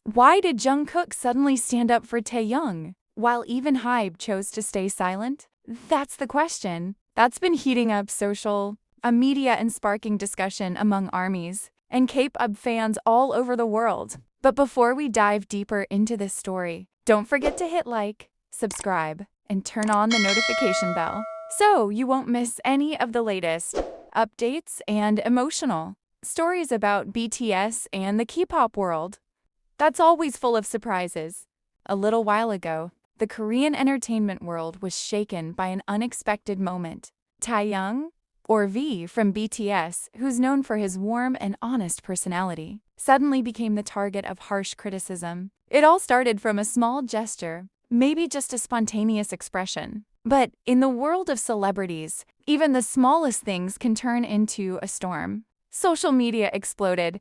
Why did Jungkook suddenly stand up for Taehyung, while even HYBE chose to stay silent? That's the question. That's been heating up social media and sparking discussion among ARMYs and K-pop fans all over the world. But before we dive deeper into this story, don't forget to hit like, subscribe, and turn on the notification bell so you won't miss any of the latest updates and emotional stories about BTS and the K-pop world. That's always full of surprises. A little while ago, the Korean entertainment world was shaken by an unexpected moment. Taehyung, or V from BTS, who's known for his warm and honest personality, suddenly became the target of harsh criticism. It all started from a small gesture, maybe just a spontaneous expression. But in the world of celebrities, even the smallest things can turn into a storm. Social media exploded.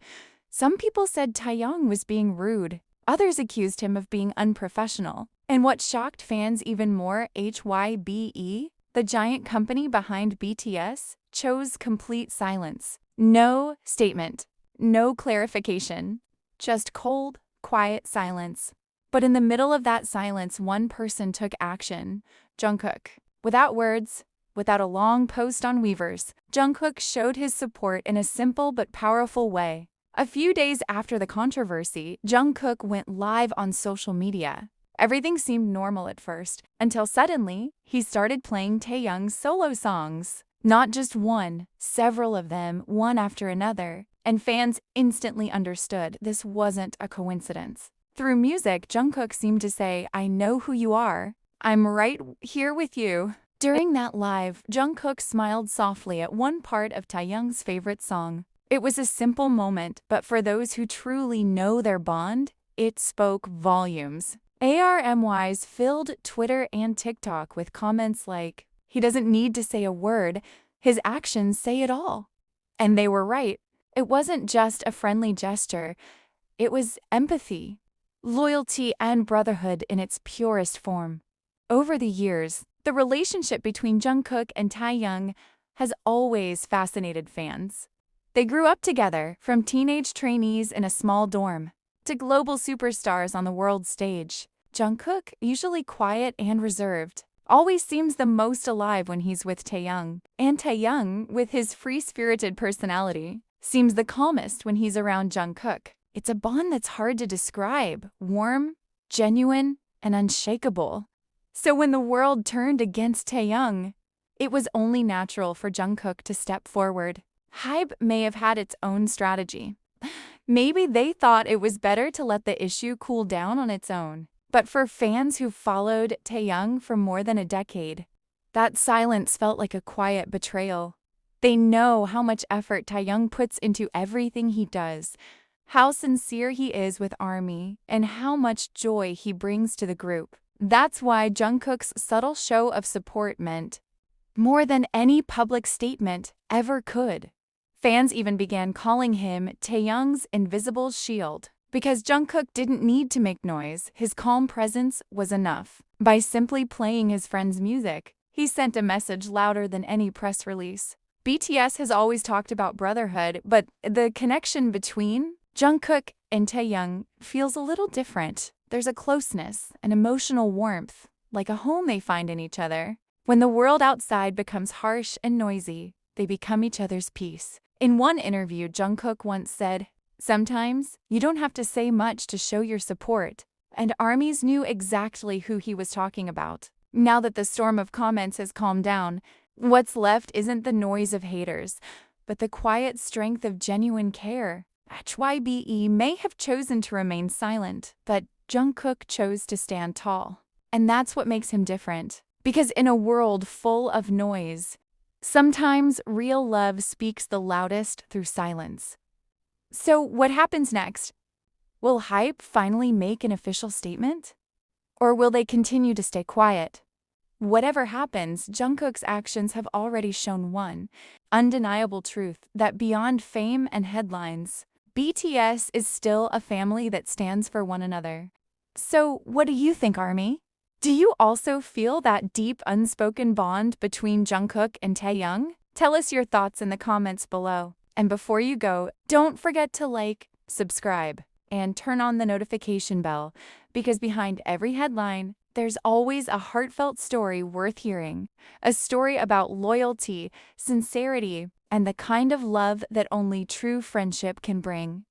Some people said Taehyung was being rude. Others accused him of being unprofessional. And what shocked fans even more, HYBE, the giant company behind BTS, chose complete silence. No statement, no clarification, just cold, quiet silence. But in the middle of that silence, one person took action, Jungkook. Without words, without a long post on Weverse, Jungkook showed his support in a simple but powerful way. A few days after the controversy, Jungkook went live on social media. Everything seemed normal at first, until suddenly, he started playing Taehyung's solo songs. Not just one, several of them, one after another. And fans instantly understood this wasn't a coincidence. Through music, Jungkook seemed to say, "I know who you are. I'm right here with you." During that live, Jungkook smiled softly at one part of Taehyung's favorite song. It was a simple moment, but for those who truly know their bond, it spoke volumes. ARMYs filled Twitter and TikTok with comments like, "He doesn't need to say a word, his actions say it all." And they were right. It wasn't just a friendly gesture, it was empathy, loyalty, and brotherhood in its purest form. Over the years, the relationship between Jungkook and Taehyung has always fascinated fans. They grew up together, from teenage trainees in a small dorm to global superstars on the world stage. Jungkook, usually quiet and reserved, always seems the most alive when he's with Taehyung. And Taehyung, with his free-spirited personality, seems the calmest when he's around Jungkook. It's a bond that's hard to describe, warm, genuine, and unshakable. So when the world turned against Taehyung, it was only natural for Jungkook to step forward. HYBE may have had its own strategy. Maybe they thought it was better to let the issue cool down on its own. But for fans who followed Taehyung for more than a decade, that silence felt like a quiet betrayal. They know how much effort Taehyung puts into everything he does, how sincere he is with ARMY, and how much joy he brings to the group. That's why Jungkook's subtle show of support meant more than any public statement ever could. Fans even began calling him Taehyung's invisible shield. Because Jungkook didn't need to make noise, his calm presence was enough. By simply playing his friend's music, he sent a message louder than any press release. BTS has always talked about brotherhood, but the connection between Jungkook and Taehyung feels a little different. There's a closeness, an emotional warmth, like a home they find in each other. When the world outside becomes harsh and noisy, they become each other's peace. In one interview, Jungkook once said, "Sometimes, you don't have to say much to show your support." And ARMYs knew exactly who he was talking about. Now that the storm of comments has calmed down, what's left isn't the noise of haters, but the quiet strength of genuine care. HYBE may have chosen to remain silent, but Jungkook chose to stand tall. And that's what makes him different. Because in a world full of noise, sometimes real love speaks the loudest through silence. So what happens next? Will HYBE finally make an official statement? Or will they continue to stay quiet? Whatever happens, Jungkook's actions have already shown one undeniable truth, that beyond fame and headlines, BTS is still a family that stands for one another. So what do you think, ARMY? Do you also feel that deep unspoken bond between Jungkook and Taehyung? Tell us your thoughts in the comments below. And before you go, don't forget to like, subscribe, and turn on the notification bell, because behind every headline, there's always a heartfelt story worth hearing. A story about loyalty, sincerity, and the kind of love that only true friendship can bring.